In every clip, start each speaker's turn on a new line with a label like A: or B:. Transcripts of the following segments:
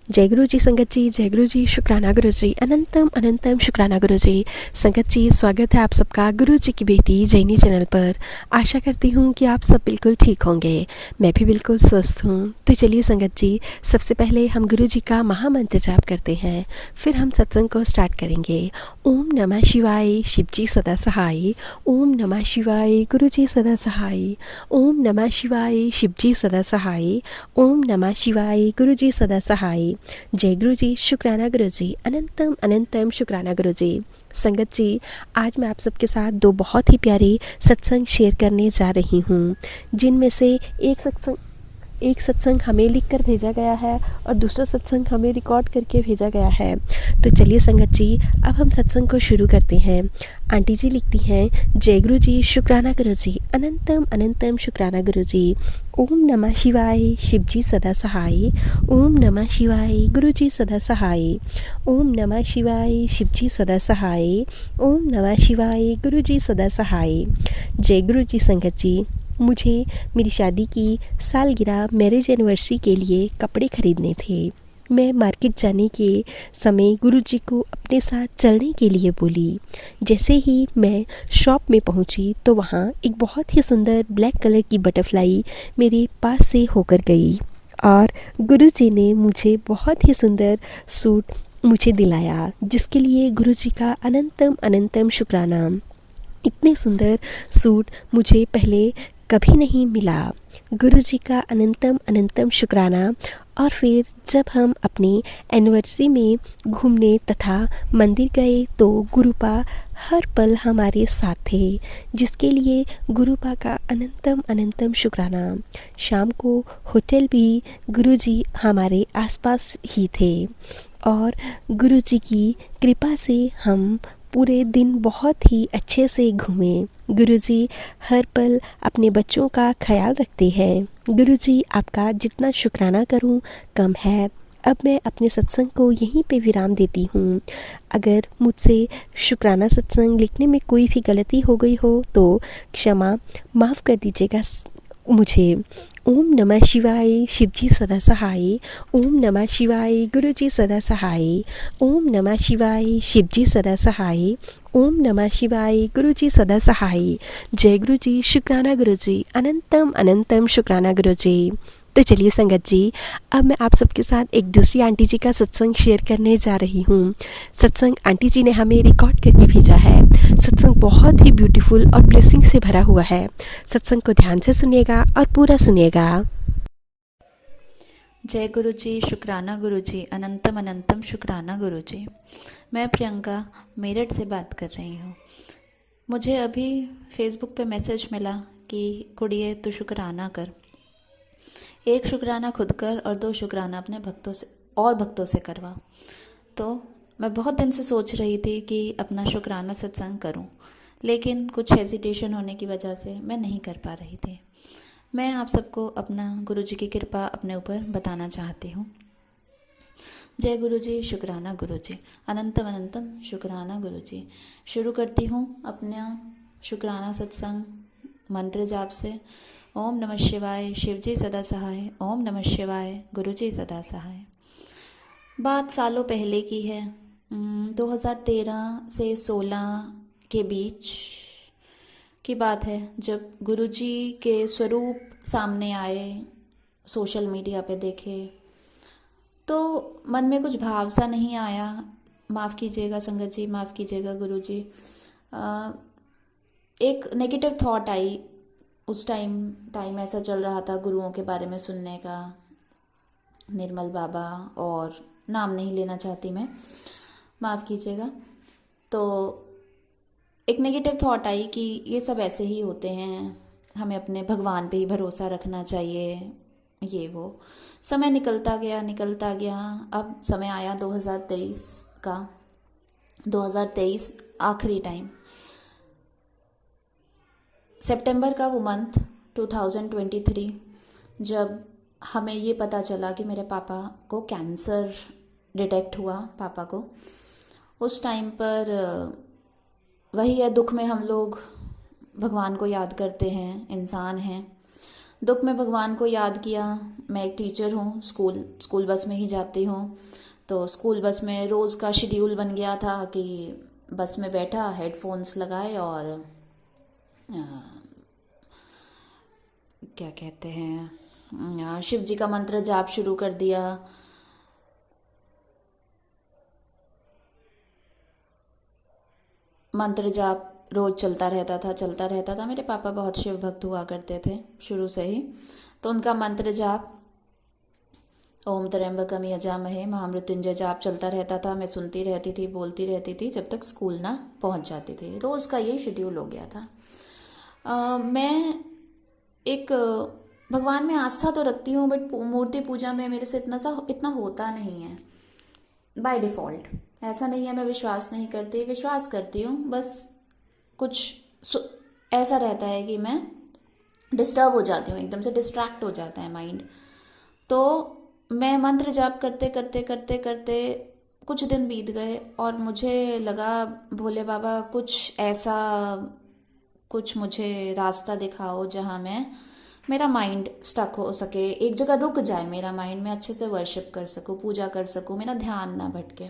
A: जय गुरु जी संगत जी, जय गुरु जी, शुक्राना गुरु जी, अनंतम अनंतम शुक्राना गुरु जी। संगत जी, स्वागत है आप सबका गुरु जी की बेटी जैनी चैनल पर। आशा करती हूँ कि आप सब बिल्कुल ठीक होंगे। मैं भी बिल्कुल स्वस्थ हूँ। तो चलिए संगत जी, सबसे पहले हम गुरु जी का महामंत्र जाप करते हैं, फिर हम सत्संग को स्टार्ट करेंगे। ओम नमः शिवाय, शिव जी सदा सहाय। ओम नमः शिवाय, गुरु जी सदा सहाय। ओम नमः शिवाय, शिव जी सदा सहाय। ओम नमः शिवाय, गुरु जी सदा सहाय। जय गुरु जी, शुक्राना गुरु जी, अनंतम अनंतम शुक्राना गुरु जी। संगत जी, आज मैं आप सबके साथ दो बहुत ही प्यारे सत्संग शेयर करने जा रही हूँ, जिनमें से एक सत्संग हमें लिख कर भेजा गया है और दूसरा सत्संग हमें रिकॉर्ड करके भेजा गया है। तो चलिए संगत जी, अब हम सत्संग को शुरू करते हैं। आंटी जी लिखती हैं, जय गुरु जी, शुक्राना गुरु जी, अनंतम अनंतम शुक्राना गुरु जी। ओम नमः शिवाय, शिव जी सदा सहाय। ओम नमः शिवाय, गुरु जी सदा सहाय। ओम नमः शिवाय, शिव जी सदा सहाय। ओम नमः शिवाय, गुरु जी सदा सहाय। जय गुरु जी संगत जी, मुझे मेरी शादी की सालगिरह मैरिज एनिवर्सरी के लिए कपड़े खरीदने थे। मैं मार्केट जाने के समय गुरुजी को अपने साथ चलने के लिए बोली। जैसे ही मैं शॉप में पहुंची तो वहां एक बहुत ही सुंदर ब्लैक कलर की बटरफ्लाई मेरे पास से होकर गई और गुरुजी ने मुझे बहुत ही सुंदर सूट मुझे दिलाया, जिसके लिए गुरुजी का अनंतम अनंतम शुक्राना। इतने सुंदर सूट मुझे पहले कभी नहीं मिला। गुरुजी का अनंतम अनंतम शुक्राना। और फिर जब हम अपनी एनिवर्सरी में घूमने तथा मंदिर गए तो गुरुपा हर पल हमारे साथ थे, जिसके लिए गुरुपा का अनंतम अनंतम शुक्राना। शाम को होटल भी गुरुजी हमारे आसपास ही थे और गुरुजी की कृपा से हम पूरे दिन बहुत ही अच्छे से घूमे। गुरुजी हर पल अपने बच्चों का ख्याल रखते हैं। गुरुजी, आपका जितना शुक्राना करूं कम है। अब मैं अपने सत्संग को यहीं पे विराम देती हूँ। अगर मुझसे शुक्राना सत्संग लिखने में कोई भी गलती हो गई हो तो क्षमा माफ़ कर दीजिएगा मुझे। ओम नमः शिवाय, शिव जी सदा सहाय। ओम नमः शिवाय, गुरु जी सदा सहाय। ओम नमः शिवाय, शिव जी सदा सहाय। ओम नमः शिवाय, गुरु जी सदा सहाय। जय गुरु जी, शुक्राना गुरु जी, अनंतम अनंतम शुक्राना गुरु जी। तो चलिए संगत जी, अब मैं आप सबके साथ एक दूसरी आंटी जी का सत्संग शेयर करने जा रही हूँ। सत्संग आंटी जी ने हमें रिकॉर्ड करके भेजा है। सत्संग बहुत ही ब्यूटीफुल और ब्लेसिंग से भरा हुआ है। सत्संग को ध्यान से सुनिएगा और पूरा सुनिएगा।
B: जय गुरु जी, शुक्राना गुरु जी, अनंतम अनंतम शुक्राना गुरु जी। मैं प्रियंका मेरठ से बात कर रही हूँ। मुझे अभी फेसबुक पे मैसेज मिला कि कुड़िए तू शुक्राना कर। एक शुक्राना खुद कर और दो शुक्राना अपने भक्तों से करवा। तो मैं बहुत दिन से सोच रही थी कि अपना शुक्राना सत्संग करूं, लेकिन कुछ हेजिटेशन होने की वजह से मैं नहीं कर पा रही थी। मैं आप सबको अपना गुरु जी की कृपा अपने ऊपर बताना चाहती हूँ। जय गुरु जी, शुक्राना गुरु जी, अनंतम अनंतम शुक्राना गुरु जी। शुरू करती हूँ अपना शुक्राना सत्संग मंत्र जाप से। ओम नमः शिवाय, शिव जी सदा सहाय। ओम नमः शिवाय, गुरु जी सदा सहाय। बात सालों पहले की है। 2013 से 16 के बीच की बात है, जब गुरुजी के स्वरूप सामने आए, सोशल मीडिया पे देखे, तो मन में कुछ भाव सा नहीं आया। माफ़ कीजिएगा संगत जी, माफ़ कीजिएगा गुरुजी। एक नेगेटिव थॉट आई। उस टाइम ऐसा चल रहा था गुरुओं के बारे में सुनने का, निर्मल बाबा, और नाम नहीं लेना चाहती मैं, माफ़ कीजिएगा। तो एक नेगेटिव थॉट आई कि ये सब ऐसे ही होते हैं, हमें अपने भगवान पे ही भरोसा रखना चाहिए, ये वो। समय निकलता गया। अब समय आया 2023 का। 2023 आखिरी टाइम, सितंबर का वो मंथ 2023, जब हमें ये पता चला कि मेरे पापा को कैंसर डिटेक्ट हुआ। पापा को उस टाइम पर वही है, दुख में हम लोग भगवान को याद करते हैं, इंसान हैं। दुख में भगवान को याद किया। मैं एक टीचर हूँ, स्कूल बस में ही जाती हूँ। तो स्कूल बस में रोज़ का शेड्यूल बन गया था कि बस में बैठा, हेडफोन्स लगाए और अ, क्या कहते हैं, शिव जी का मंत्र जाप शुरू कर दिया। मंत्र जाप रोज़ चलता रहता था। मेरे पापा बहुत शिव भक्त हुआ करते थे शुरू से ही, तो उनका मंत्र जाप ओम त्र्यंबकम यजामहे महामृत्युंजय जाप चलता रहता था। मैं सुनती रहती थी, बोलती रहती थी, जब तक स्कूल ना पहुंच जाती थी। रोज़ का ये शेड्यूल हो गया था। मैं एक भगवान में आस्था तो रखती हूँ, बट मूर्ति पूजा में मेरे से इतना होता नहीं है बाय डिफ़ॉल्ट। ऐसा नहीं है मैं विश्वास नहीं करती, विश्वास करती हूँ, बस कुछ ऐसा रहता है कि मैं डिस्टर्ब हो जाती हूँ, एकदम से डिस्ट्रैक्ट हो जाता है माइंड। तो मैं मंत्र जाप करते करते करते करते कुछ दिन बीत गए और मुझे लगा भोले बाबा कुछ मुझे रास्ता दिखाओ जहाँ मैं मेरा माइंड स्टक हो सके, एक जगह रुक जाए मेरा माइंड, मैं अच्छे से वर्शिप कर सकूँ, पूजा कर सकूँ, मेरा ध्यान ना भटके।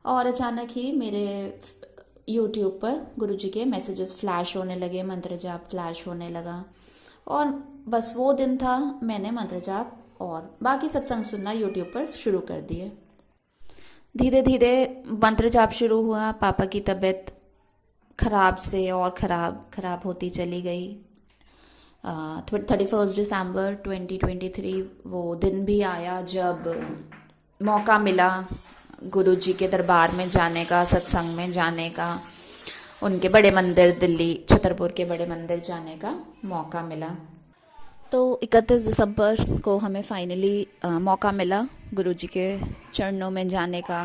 B: और अचानक ही मेरे यूट्यूब पर गुरुजी के मैसेजेस फ्लैश होने लगे, मंत्र जाप फ्लैश होने लगा। और बस वो दिन था, मैंने मंत्र जाप और बाकी सत्संग सुनना यूट्यूब पर शुरू कर दिए। धीरे धीरे मंत्र जाप शुरू हुआ, पापा की तबीयत खराब से और खराब होती चली गई। 31 दिसंबर 2023 वो दिन भी आया जब मौका मिला गुरु जी के दरबार में जाने का, सत्संग में जाने का, उनके बड़े मंदिर दिल्ली छतरपुर के बड़े मंदिर जाने का मौका मिला। तो 31 दिसंबर को हमें फाइनली मौका मिला गुरु जी के चरणों में जाने का।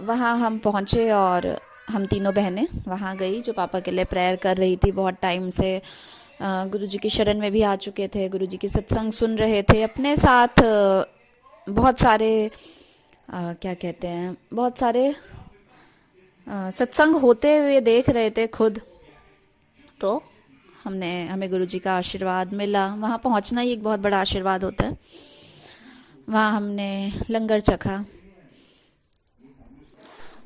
B: वहाँ हम पहुँचे और हम तीनों बहनें वहाँ गई, जो पापा के लिए प्रेयर कर रही थी बहुत टाइम से। गुरु जी की शरण में भी आ चुके थे, गुरु जी की सत्संग सुन रहे थे, अपने साथ बहुत सारे क्या कहते हैं, बहुत सारे सत्संग होते हुए देख रहे थे खुद। तो हमें गुरु जी का आशीर्वाद मिला। वहाँ पहुँचना ही एक बहुत बड़ा आशीर्वाद होता है। वहाँ हमने लंगर चखा,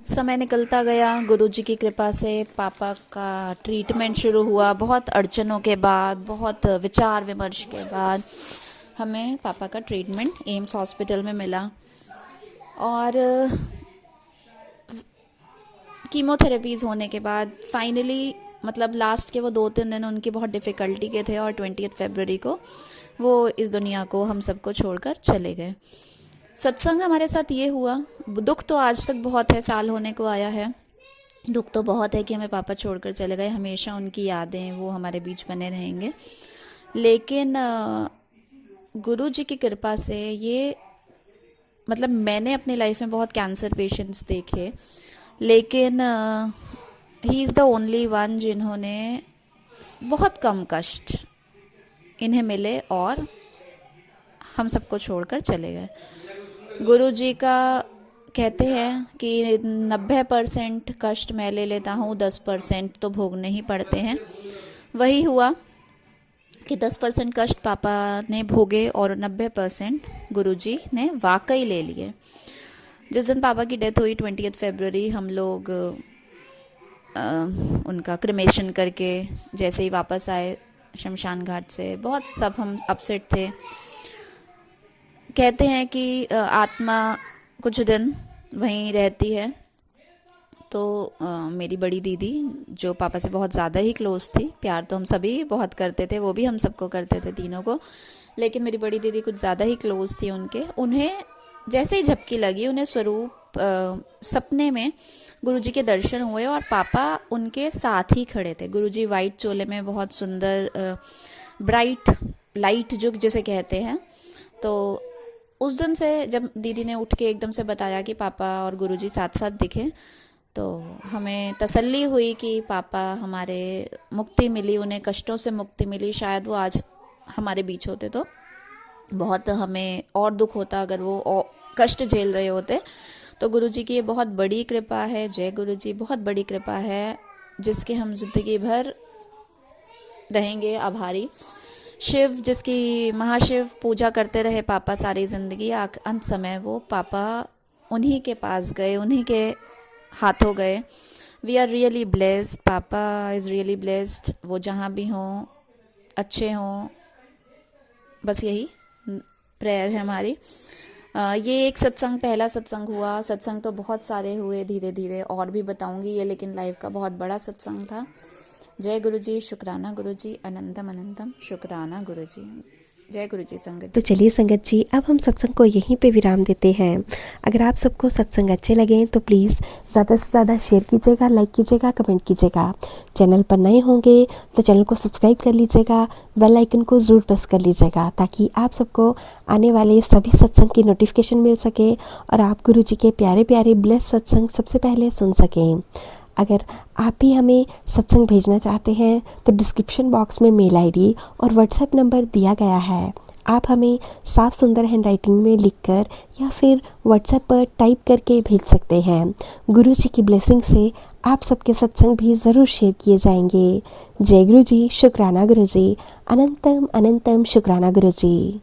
B: समय निकलता गया। गुरु जी की कृपा से पापा का ट्रीटमेंट शुरू हुआ। बहुत अड़चनों के बाद, बहुत विचार विमर्श के बाद हमें पापा का ट्रीटमेंट एम्स हॉस्पिटल में मिला। और कीमोथेरेपीज़ होने के बाद फाइनली, मतलब लास्ट के वो 2-3 दिन उनकी बहुत डिफ़िकल्टी के थे और 20 फरवरी को वो इस दुनिया को हम सबको छोड़कर चले गए। सत्संग हमारे साथ ये हुआ, दुख तो आज तक बहुत है, साल होने को आया है, दुख तो बहुत है कि हमें पापा छोड़कर चले गए। हमेशा उनकी यादें वो हमारे बीच बने रहेंगे। लेकिन गुरु जी की कृपा से ये, मतलब मैंने अपनी लाइफ में बहुत कैंसर पेशेंट्स देखे, लेकिन he is the only one जिन्होंने बहुत कम कष्ट इन्हें मिले और हम सबको छोड़कर चले गए। गुरु जी का कहते हैं कि 90% कष्ट मैं ले लेता हूँ, 10% तो भोगने ही पड़ते हैं। वही हुआ कि 10% कष्ट पापा ने भोगे और 90% गुरुजी ने वाकई ले लिए। जिस दिन पापा की डेथ हुई 20 फरवरी, हम लोग उनका क्रिमेशन करके जैसे ही वापस आए शमशान घाट से, बहुत सब हम अपसेट थे। कहते हैं कि आत्मा कुछ दिन वहीं रहती है। तो मेरी बड़ी दीदी, जो पापा से बहुत ज़्यादा ही क्लोज थी, प्यार तो हम सभी बहुत करते थे, वो भी हम सबको करते थे तीनों को, लेकिन मेरी बड़ी दीदी कुछ ज़्यादा ही क्लोज थी उनके। उन्हें जैसे ही झपकी लगी, उन्हें स्वरूप सपने में गुरुजी के दर्शन हुए और पापा उनके साथ ही खड़े थे। गुरुजी वाइट चोले में, बहुत सुंदर ब्राइट लाइट जो जिसे कहते हैं। तो उस दिन से जब दीदी ने उठ के एकदम से बताया कि पापा और गुरुजी साथ साथ दिखे, तो हमें तसल्ली हुई कि पापा हमारे मुक्ति मिली, उन्हें कष्टों से मुक्ति मिली। शायद वो आज हमारे बीच होते तो बहुत हमें और दुख होता अगर वो और कष्ट झेल रहे होते। तो गुरुजी की ये बहुत बड़ी कृपा है। जय गुरुजी, बहुत बड़ी कृपा है जिसके हम ज़िंदगी भर रहेंगे आभारी। शिव जिसकी महाशिव पूजा करते रहे पापा सारी ज़िंदगी, अंत समय वो पापा उन्हीं के पास गए, उन्हीं के हाथों गए। वी आर रियली ब्लेस्ड, पापा इज़ रियली ब्लेस्ड। वो जहाँ भी हों अच्छे हों, बस यही प्रेयर है हमारी। ये एक सत्संग, पहला सत्संग हुआ। सत्संग तो बहुत सारे हुए, धीरे धीरे और भी बताऊंगी ये, लेकिन लाइव का बहुत बड़ा सत्संग था। जय गुरु जी, शुक्राना गुरु जी, अनंतम अनंतम शुक्राना गुरु जी। जय गुरु जी संगत।
A: तो चलिए संगत जी, अब हम सत्संग को यहीं पे विराम देते हैं। अगर आप सबको सत्संग अच्छे लगे तो प्लीज़ ज़्यादा से ज़्यादा शेयर कीजिएगा, लाइक कीजिएगा, कमेंट कीजिएगा। चैनल पर नए होंगे तो चैनल को सब्सक्राइब कर लीजिएगा, बेल आइकन को ज़रूर प्रेस कर लीजिएगा, ताकि आप सबको आने वाले सभी सत्संग की नोटिफिकेशन मिल सके और आप गुरु जी के प्यारे प्यारे ब्लेस सत्संग सबसे पहले सुन सकें। अगर आप भी हमें सत्संग भेजना चाहते हैं तो डिस्क्रिप्शन बॉक्स में मेल आईडी और व्हाट्सएप नंबर दिया गया है। आप हमें साफ सुंदर हैंडराइटिंग में लिखकर या फिर व्हाट्सएप पर टाइप करके भेज सकते हैं। गुरु जी की ब्लेसिंग से आप सबके सत्संग भी ज़रूर शेयर किए जाएंगे। जय गुरु जी, शुक्राना गुरु जी, अनंतम अनंतम शुक्राना गुरु जी।